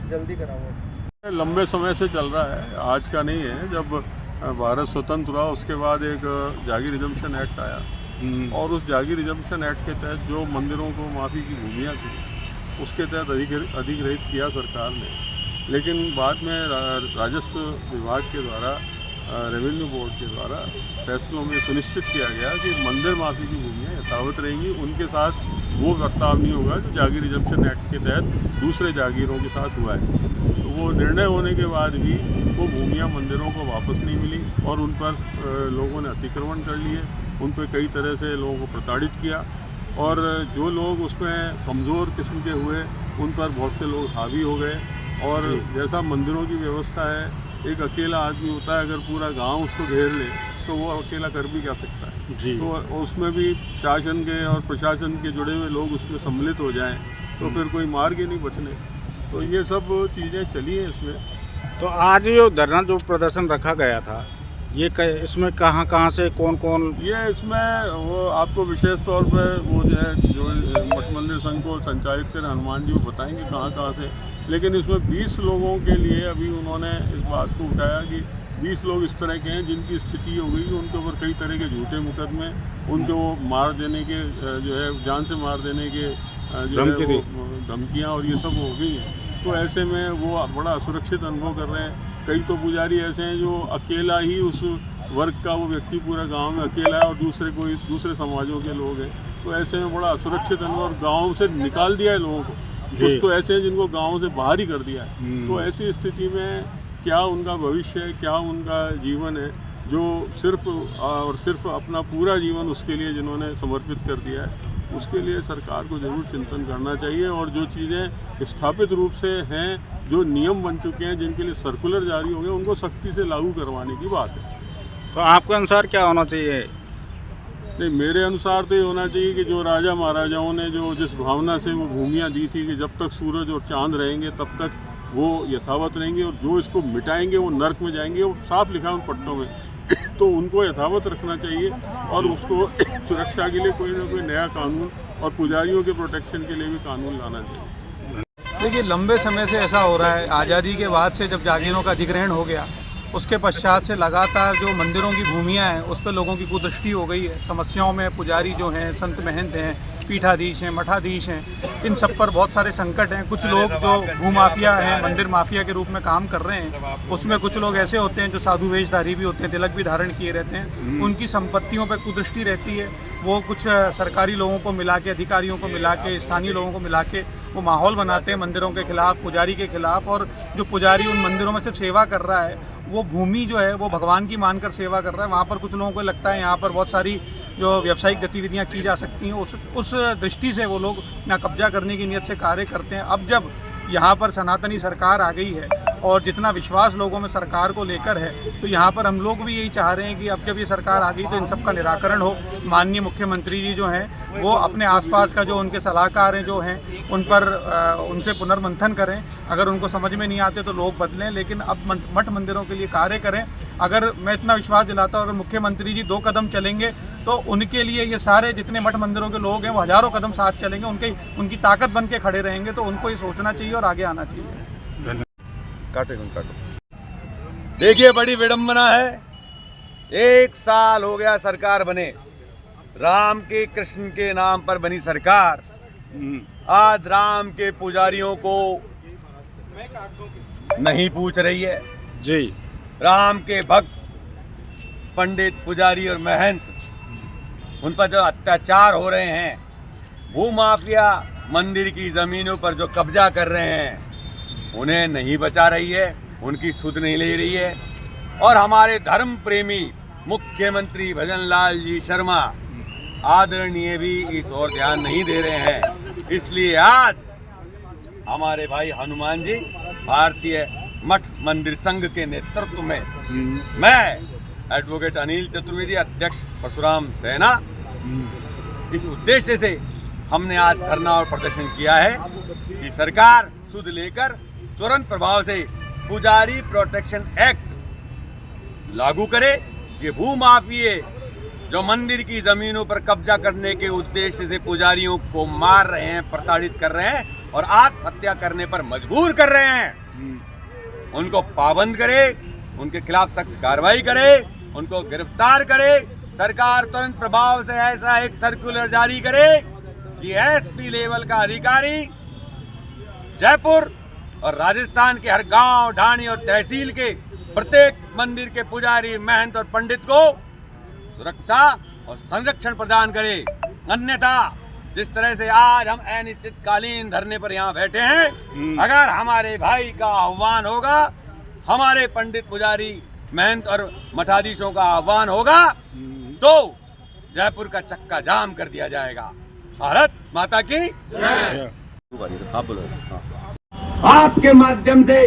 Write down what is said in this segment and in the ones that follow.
जल्दी कराओ। लंबे समय से चल रहा है, आज का नहीं है। जब भारत स्वतंत्र हुआ उसके बाद एक जागीर रिजम्पशन एक्ट आया और उस जागीर रिजम्पशन एक्ट के तहत जो मंदिरों को माफ़ी की भूमियाँ थी उसके तहत अधिग्रहित किया सरकार ने। लेकिन बाद में राजस्व विभाग के द्वारा, रेवेन्यू बोर्ड के द्वारा फैसलों में सुनिश्चित किया गया कि मंदिर माफ़ी की भूमियाँ यथावत रहेंगी, उनके साथ वो बर्ताव नहीं होगा जो जागीर रिजम्पशन एक्ट के तहत दूसरे जागीरों के साथ हुआ है। तो वो निर्णय होने के बाद भी वो भूमियाँ मंदिरों को वापस नहीं मिली और उन पर लोगों ने अतिक्रमण कर लिए, उन पर कई तरह से लोगों को प्रताड़ित किया और जो लोग उसमें कमज़ोर किस्म के हुए उन पर बहुत से लोग हावी हो गए। और जैसा मंदिरों की व्यवस्था है, एक अकेला आदमी होता है, अगर पूरा गांव उसको घेर ले तो वो अकेला कर भी क्या सकता है जी। तो उसमें भी शासन के और प्रशासन के जुड़े हुए लोग उसमें सम्मिलित हो जाएं तो फिर कोई मार्ग ही नहीं बचने। तो ये सब चीज़ें चली हैं इसमें। तो आज ये धरना जो प्रदर्शन रखा गया था, ये इसमें कहाँ से कौन ये इसमें वो आपको विशेष तौर पर वो जो मठ मंदिर संघ को संचालित कर हनुमान जी वो बताएंगे कहाँ से। लेकिन इसमें 20 लोगों के लिए अभी उन्होंने इस बात को उठाया कि 20 लोग इस तरह के हैं जिनकी स्थिति हो गई कि उनके ऊपर कई तरह के झूठे मुकदमे, उनको मार देने के जो है जान से मार देने के जो है धमकियाँ और ये सब हो गई हैं। तो ऐसे में वो बड़ा असुरक्षित अनुभव कर रहे हैं। कई तो पुजारी ऐसे हैं जो अकेला ही उस वर्ग का वो व्यक्ति पूरा गांव में अकेला है और दूसरे समाजों के लोग हैं। तो ऐसे में बड़ा असुरक्षित अनुभव, गांव से निकाल दिया है लोगों को। कुछ तो ऐसे हैं जिनको गांव से बाहर ही कर दिया है। तो ऐसी स्थिति में क्या उनका भविष्य है, क्या उनका जीवन है, जो सिर्फ और सिर्फ अपना पूरा जीवन उसके लिए जिन्होंने समर्पित कर दिया है, उसके लिए सरकार को जरूर चिंतन करना चाहिए। और जो चीज़ें स्थापित रूप से हैं, जो नियम बन चुके हैं, जिनके लिए सर्कुलर जारी हो गए, उनको सख्ती से लागू करवाने की बात है। तो आपके अनुसार क्या होना चाहिए? नहीं, मेरे अनुसार तो ये होना चाहिए कि जो राजा महाराजाओं ने जो जिस भावना से वो भूमियाँ दी थी कि जब तक सूरज और चांद रहेंगे तब तक वो यथावत रहेंगे और जो इसको मिटाएंगे वो नर्क में जाएंगे, वो साफ लिखा है उन पट्टों में। तो उनको यथावत रखना चाहिए और उसको सुरक्षा के लिए कोई ना कोई नया कानून और पुजारियों के प्रोटेक्शन के लिए भी कानून लाना चाहिए। देखिए, लंबे समय से ऐसा हो रहा है। आज़ादी के बाद से जब जागीरों का अधिग्रहण हो गया, उसके पश्चात से लगातार जो मंदिरों की भूमियाँ हैं उस पर लोगों की कुदृष्टि हो गई है। समस्याओं में पुजारी जो हैं, संत महंत हैं, पीठाधीश हैं, मठाधीश हैं, इन सब पर बहुत सारे संकट हैं। कुछ लोग जो भूमाफिया हैं, मंदिर माफिया के रूप में काम कर रहे हैं, उसमें कुछ लोग ऐसे होते हैं जो साधु वेशधारी भी होते हैं, तिलक भी धारण किए रहते हैं। उनकी संपत्तियों पर कुदृष्टि रहती है। वो कुछ सरकारी लोगों को मिला के, अधिकारियों को मिला के, स्थानीय लोगों को मिला के वो माहौल बनाते हैं मंदिरों के खिलाफ, पुजारी के खिलाफ। और जो पुजारी उन मंदिरों में सिर्फ सेवा कर रहा है, वो भूमि जो है वो भगवान की मानकर सेवा कर रहा है। वहाँ पर कुछ लोगों को लगता है यहाँ पर बहुत सारी जो व्यावसायिक गतिविधियाँ की जा सकती हैं, उस दृष्टि से वो लोग यहाँ कब्जा करने की नियत से कार्य करते हैं। अब जब यहाँ पर सनातनी सरकार आ गई है और जितना विश्वास लोगों में सरकार को लेकर है, तो यहाँ पर हम लोग भी यही चाह रहे हैं कि अब जब ये सरकार आ गई तो इन सब का निराकरण हो। माननीय मुख्यमंत्री जी जो हैं वो अपने आसपास का जो उनके सलाहकार हैं जो हैं उन पर उनसे पुनर्मंथन करें। अगर उनको समझ में नहीं आते तो लोग बदलें, लेकिन अब मठ मंदिरों के लिए कार्य करें। अगर मैं इतना विश्वास दिलाता हूँ, अगर मुख्यमंत्री जी 2 कदम चलेंगे तो उनके लिए ये सारे जितने मठ मंदिरों के लोग हैं वो हज़ारों कदम साथ चलेंगे, उनकी ताकत बन के खड़े रहेंगे। तो उनको ये सोचना चाहिए और आगे आना चाहिए। काटो। देखिए, बड़ी विडंबना है। 1 साल हो गया सरकार बने, राम के कृष्ण के नाम पर बनी सरकार आज राम के पुजारियों को नहीं पूछ रही है जी। राम के भक्त पंडित, पुजारी और महंत, उन पर जो अत्याचार हो रहे हैं, भूमाफिया मंदिर की जमीनों पर जो कब्जा कर रहे हैं, उन्हें नहीं बचा रही है, उनकी सुध नहीं ले रही है। और हमारे धर्म प्रेमी मुख्यमंत्री भजन लाल जी शर्मा आदरणीय भी इस ओर ध्यान नहीं दे रहे हैं। इसलिए आज हमारे भाई हनुमान जी, भारतीय मठ मंदिर संघ के नेतृत्व में मैं एडवोकेट अनिल चतुर्वेदी, अध्यक्ष परशुराम सेना, इस उद्देश्य से हमने आज धरना और प्रदर्शन किया है कि सरकार सुध लेकर तुरंत प्रभाव से पुजारी प्रोटेक्शन एक्ट लागू करे। ये भूमाफिये जो मंदिर की जमीनों पर कब्जा करने के उद्देश्य से पुजारियों को मार रहे हैं, प्रताड़ित कर रहे हैं और आत्महत्या करने पर मजबूर कर रहे हैं, उनको पाबंद करे, उनके खिलाफ सख्त कार्रवाई करे, उनको गिरफ्तार करे। सरकार तुरंत प्रभाव से ऐसा एक सर्कुलर जारी करे कि एसपी लेवल का अधिकारी जयपुर और राजस्थान के हर गांव, ढाणी और तहसील के प्रत्येक मंदिर के पुजारी, महंत और पंडित को सुरक्षा और संरक्षण प्रदान करे। अन्यथा जिस तरह से आज हम अनिश्चितकालीन धरने पर यहाँ बैठे हैं, अगर हमारे भाई का आह्वान होगा, हमारे पंडित, पुजारी, महंत और मठाधीशों का आह्वान होगा, तो जयपुर का चक्का जाम कर दिया जाएगा। भारत माता की जय। आप बोलो। आपके माध्यम से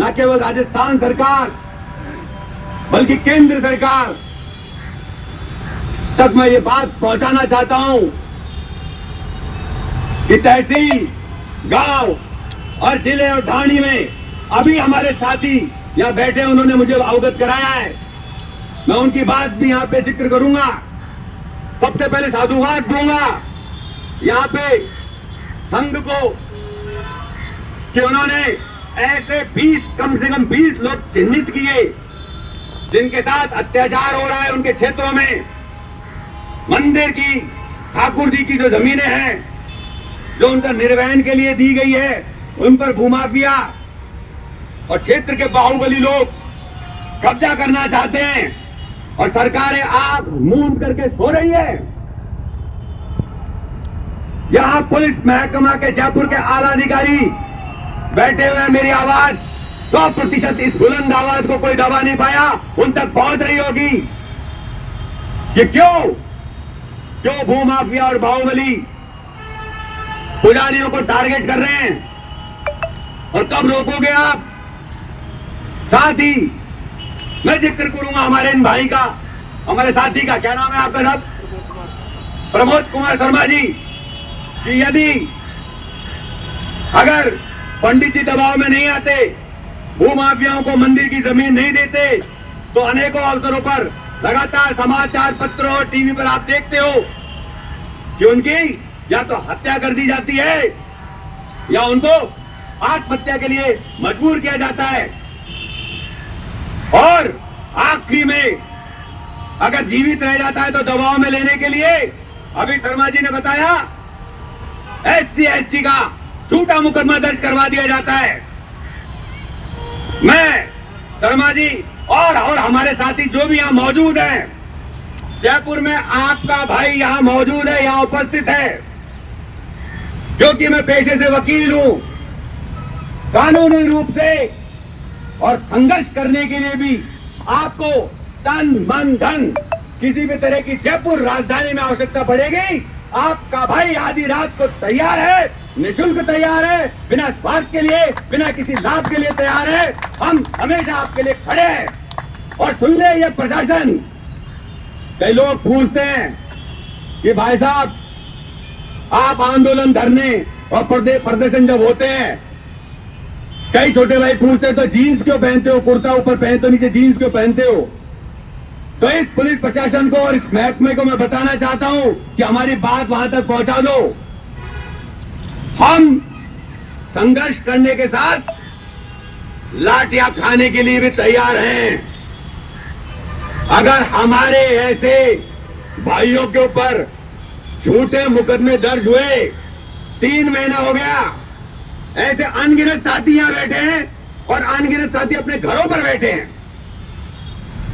न केवल राजस्थान सरकार बल्कि केंद्र सरकार तक मैं ये बात पहुंचाना चाहता हूं कि तहसील, गांव और जिले और ढाणी में अभी हमारे साथी यहाँ बैठे, उन्होंने मुझे अवगत कराया है, मैं उनकी बात भी यहाँ पे जिक्र करूंगा। सबसे पहले साधुवाद दूंगा यहाँ पे संघ को कि उन्होंने ऐसे 20, कम से कम 20 लोग चिन्हित किए जिनके साथ अत्याचार हो रहा है उनके क्षेत्रों में। मंदिर की, ठाकुर जी की जो जमीनें हैं जो उनका निर्वहन के लिए दी गई है, उन पर भूमाफिया और क्षेत्र के बाहुबली लोग कब्जा करना चाहते हैं और सरकारें आंख मूंद करके सो रही है। यहां पुलिस महकमा के जयपुर के आला अधिकारी बैठे हुए हैं, मेरी आवाज 100% इस बुलंद आवाज को कोई दबा नहीं पाया, उन तक पहुंच रही होगी कि क्यों भूमाफिया और बाहुबली पुजारियों को टारगेट कर रहे हैं और कब रोकोगे आप। साथ ही मैं जिक्र करूंगा हमारे इन भाई का, हमारे साथी का, क्या नाम है आपका साहब? प्रमोद कुमार शर्मा जी, कि यदि अगर पंडित जी दबाव में नहीं आते, भूमाफियाओं को मंदिर की जमीन नहीं देते, तो अनेकों अवसरों पर लगातार समाचार पत्रों और टीवी पर आप देखते हो कि उनकी या तो हत्या कर दी जाती है या उनको आत्महत्या के लिए मजबूर किया जाता है। और आखिरी में अगर जीवित रह जाता है तो दबाव में लेने के लिए, अभी शर्मा जी ने बताया, SC/ST का झूठा मुकदमा दर्ज करवा दिया जाता है। मैं, शर्मा जी और हमारे साथी जो भी यहाँ मौजूद हैं, जयपुर में आपका भाई यहाँ मौजूद है, यहाँ उपस्थित है, क्योंकि मैं पेशे से वकील हूं, कानूनी रूप से और संघर्ष करने के लिए भी आपको तन मन धन किसी भी तरह की जयपुर राजधानी में आवश्यकता पड़ेगी, आपका भाई आधी रात को तैयार है, निःशुल्क तैयार है, बिना स्वार्थ के लिए, बिना किसी लाभ के लिए तैयार है। हम हमेशा आपके लिए खड़े हैं। और सुन ले ये प्रशासन, कई लोग पूछते हैं कि भाई साहब आप आंदोलन, धरने और प्रदर्शन जब होते हैं, कई छोटे भाई पूछते हैं तो जीन्स क्यों पहनते हो, कुर्ता ऊपर पहनते हो, नीचे जीन्स क्यों पहनते हो। तो इस पुलिस प्रशासन को और इस महकमे को मैं बताना चाहता हूं कि हमारी बात वहां तक पहुंचा दो। हम संघर्ष करने के साथ लाठियां खाने के लिए भी तैयार हैं। अगर हमारे ऐसे भाइयों के ऊपर झूठे मुकदमे दर्ज हुए, 3 महीना हो गया, ऐसे अनगिनत साथी यहां बैठे हैं और अनगिनत साथी अपने घरों पर बैठे हैं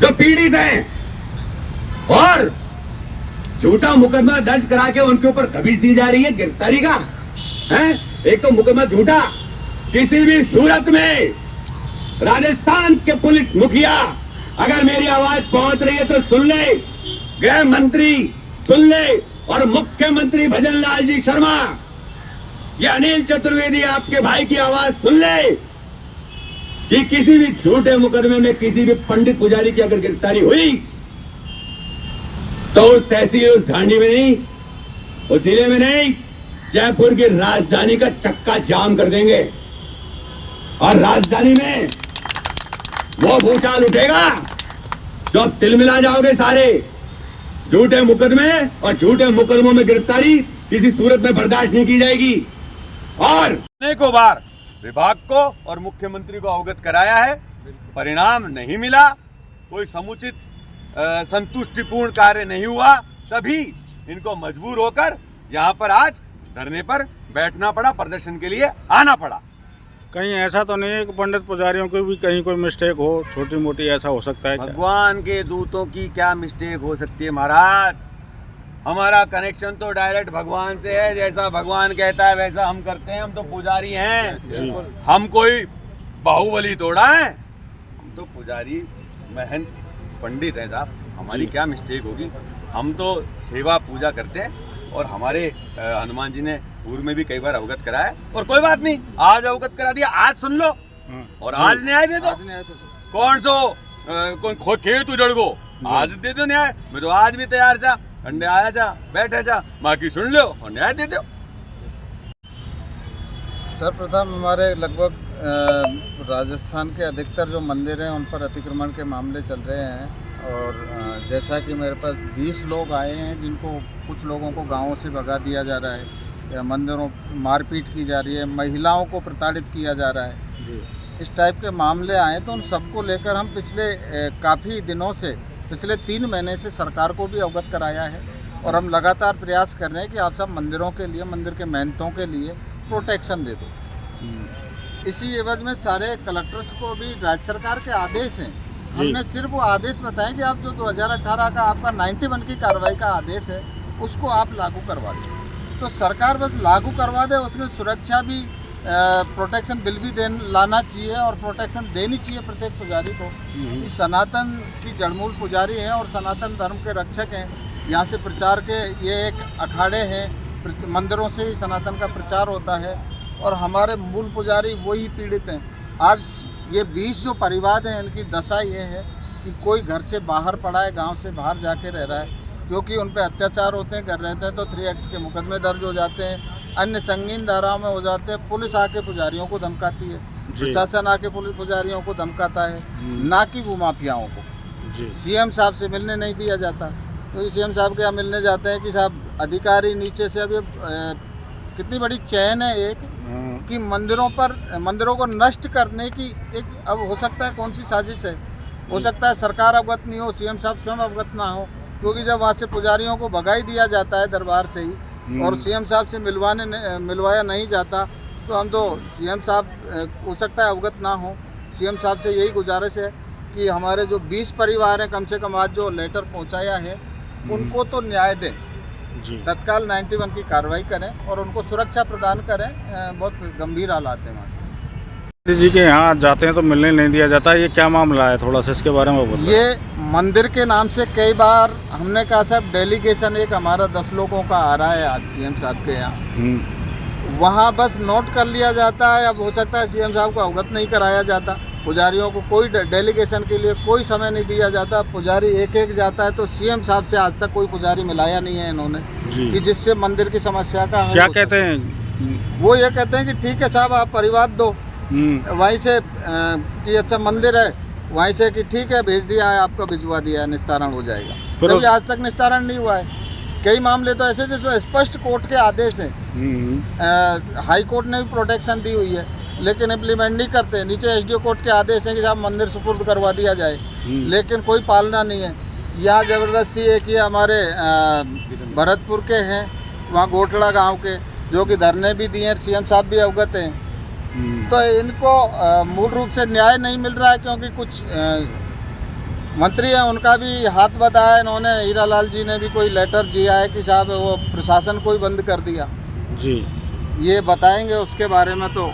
जो पीड़ित हैं, और झूठा मुकदमा दर्ज करा के उनके ऊपर दबिश दी जा रही है गिरफ्तारी का है। एक तो मुकदमा झूठा, किसी भी सूरत में राजस्थान के पुलिस मुखिया अगर मेरी आवाज पहुंच रही है तो सुन ले, गृह मंत्री सुन ले, और मुख्यमंत्री भजन लाल जी शर्मा, ये अनिल चतुर्वेदी आपके भाई की आवाज सुन ले कि किसी भी झूठे मुकदमे में किसी भी पंडित पुजारी की अगर गिरफ्तारी हुई तो उस तहसील, उस ढांडी में नहीं, उस जिले में नहीं, जयपुर की राजधानी का चक्का जाम कर देंगे। और राजधानी में वो भूचाल उठेगा जो अब तिलमिला जाओगे सारे। झूठे मुकदमे और झूठे मुकदमों में गिरफ्तारी किसी सूरत में बर्दाश्त नहीं की जाएगी। और अनेकों बार विभाग को और मुख्यमंत्री को अवगत कराया है, परिणाम नहीं मिला, कोई समुचित संतुष्टिपूर्ण कार्य नहीं हुआ, तभी इनको मजबूर होकर यहाँ पर आज धरने पर बैठना पड़ा, प्रदर्शन के लिए आना पड़ा। कहीं ऐसा तो नहीं है कि पंडित पुजारियों की भी कहीं कोई मिस्टेक हो, छोटी मोटी, ऐसा हो सकता है क्या? भगवान के दूतों की क्या मिस्टेक हो सकती है महाराज? हमारा कनेक्शन तो डायरेक्ट भगवान से है, जैसा भगवान कहता है वैसा हम करते हैं। हम तो पुजारी हैं, हम कोई बाहुबली तोड़ा है, हम तो पुजारी महंत पंडित हैं साहब। हमारी क्या मिस्टेक होगी? हम तो सेवा पूजा करते हैं और हमारे हनुमान जी ने पूर्व में भी कई बार अवगत कराया, और कोई बात नहीं, आज अवगत करा दिया, आज सुन लो और आज न्याय दे दो। कौन सो खेत उजड़ गो, आज दे दो न्याय। मैं तो आज भी तैयार था, अंडे आया जा, बैठे जा, बाकी सुन लो और न्याय दे दो। सर्वप्रथम हमारे लगभग राजस्थान के अधिकतर जो मंदिर हैं उन पर अतिक्रमण के मामले चल रहे हैं, और जैसा कि मेरे पास 20 लोग आए हैं जिनको कुछ लोगों को गांवों से भगा दिया जा रहा है, या मंदिरों मारपीट की जा रही है, महिलाओं को प्रताड़ित किया जा रहा है, इस टाइप के मामले आए, तो उन सबको लेकर हम पिछले काफ़ी दिनों से, पिछले 3 महीने से सरकार को भी अवगत कराया है, और हम लगातार प्रयास कर रहे हैं कि आप सब मंदिरों के लिए, मंदिर के महंतों के लिए प्रोटेक्शन दे दो। इसी एवज में सारे कलेक्टर्स को भी राज्य सरकार के आदेश हैं, हमने सिर्फ वो आदेश बताए कि आप जो 2018 का आपका 91 की कार्रवाई का आदेश है उसको आप लागू करवा दें। तो सरकार बस लागू करवा दे, उसमें सुरक्षा भी, प्रोटेक्शन बिल भी लाना चाहिए, और प्रोटेक्शन देनी चाहिए प्रत्येक पुजारी को। कि सनातन की जड़मूल पुजारी हैं और सनातन धर्म के रक्षक हैं। यहाँ से प्रचार के ये एक अखाड़े हैं, मंदिरों से ही सनातन का प्रचार होता है, और हमारे मूल पुजारी वही पीड़ित हैं। आज ये 20 जो परिवार हैं, इनकी दशा ये है कि कोई घर से बाहर पड़ा है, गांव से बाहर जाके रह रहा है, क्योंकि उन पे अत्याचार होते हैं, घर रहते हैं तो 3 एक्ट के मुकदमे दर्ज हो जाते हैं, अन्य संगीन धाराओं में हो जाते हैं। पुलिस आके पुजारियों को धमकाती है, प्रशासन आके पुलिस पुजारियों को धमकाता है, ना कि भूमाफियाओं को। सीएम साहब से मिलने नहीं दिया जाता, क्योंकि सीएम साहब के यहाँ मिलने जाते हैं कि साहब अधिकारी नीचे से, अभी कितनी बड़ी चैन है एक, कि मंदिरों को नष्ट करने की एक, अब हो सकता है कौन सी साजिश है, हो सकता है सरकार अवगत नहीं हो, सीएम साहब स्वयं अवगत ना हो, क्योंकि जब वहाँ से पुजारियों को भगाई दिया जाता है दरबार से ही, और सीएम साहब से मिलवाया नहीं जाता, तो हम तो सीएम साहब हो सकता है अवगत ना हो। सीएम साहब से यही गुजारिश है कि हमारे जो 20 परिवार हैं, कम से कम आज जो लेटर पहुँचाया है, उनको तो न्याय दें, तत्काल 91 की कार्रवाई करें और उनको सुरक्षा प्रदान करें। बहुत गंभीर हालात हैं वहाँ जी के यहाँ जाते हैं तो मिलने नहीं दिया जाता, ये क्या मामला है, थोड़ा सा इसके बारे में बताइए। ये मंदिर के नाम से कई बार हमने कहा साहब डेलीगेशन एक हमारा 10 लोगों का आ रहा है आज सीएम साहब के यहाँ, वहाँ बस नोट कर लिया जाता है। अब हो सकता है सीएम साहब को अवगत नहीं कराया जाता, पुजारियों को कोई डेलीगेशन के लिए कोई समय नहीं दिया जाता, पुजारी एक जाता है। तो सीएम साहब से आज तक कोई पुजारी मिलाया नहीं है इन्होंने, कि जिससे मंदिर की समस्या का क्या कहते हैं? वो ये कहते हैं कि ठीक है साहब आप परिवार दो, वहीं से कि अच्छा मंदिर है, वहीं से कि ठीक है भेज दिया है, आपको भिजवा दिया है, निस्तारण हो जाएगा। क्योंकि आज तक निस्तारण नहीं हुआ है। कई मामले तो ऐसे जिसमें स्पष्ट कोर्ट के आदेश हैं, हाई कोर्ट ने भी प्रोटेक्शन दी हुई है, लेकिन इम्प्लीमेंट नहीं करते। नीचे एसडीओ कोर्ट के आदेश हैं कि साहब मंदिर सुपुर्द करवा दिया जाए, लेकिन कोई पालना नहीं है। यहाँ ज़बरदस्ती है कि हमारे भरतपुर के हैं, वहाँ गोटड़ा गांव के, जो कि धरने भी दिए हैं, सीएम साहब भी अवगत हैं। तो इनको मूल रूप से न्याय नहीं मिल रहा है, क्योंकि कुछ मंत्री हैं उनका भी हाथ बताया इन्होंने। हीरालाल जी ने भी कोई लेटर दिया है कि साहब वो प्रशासन को ही बंद कर दिया। जी ये बताएंगे उसके बारे में तो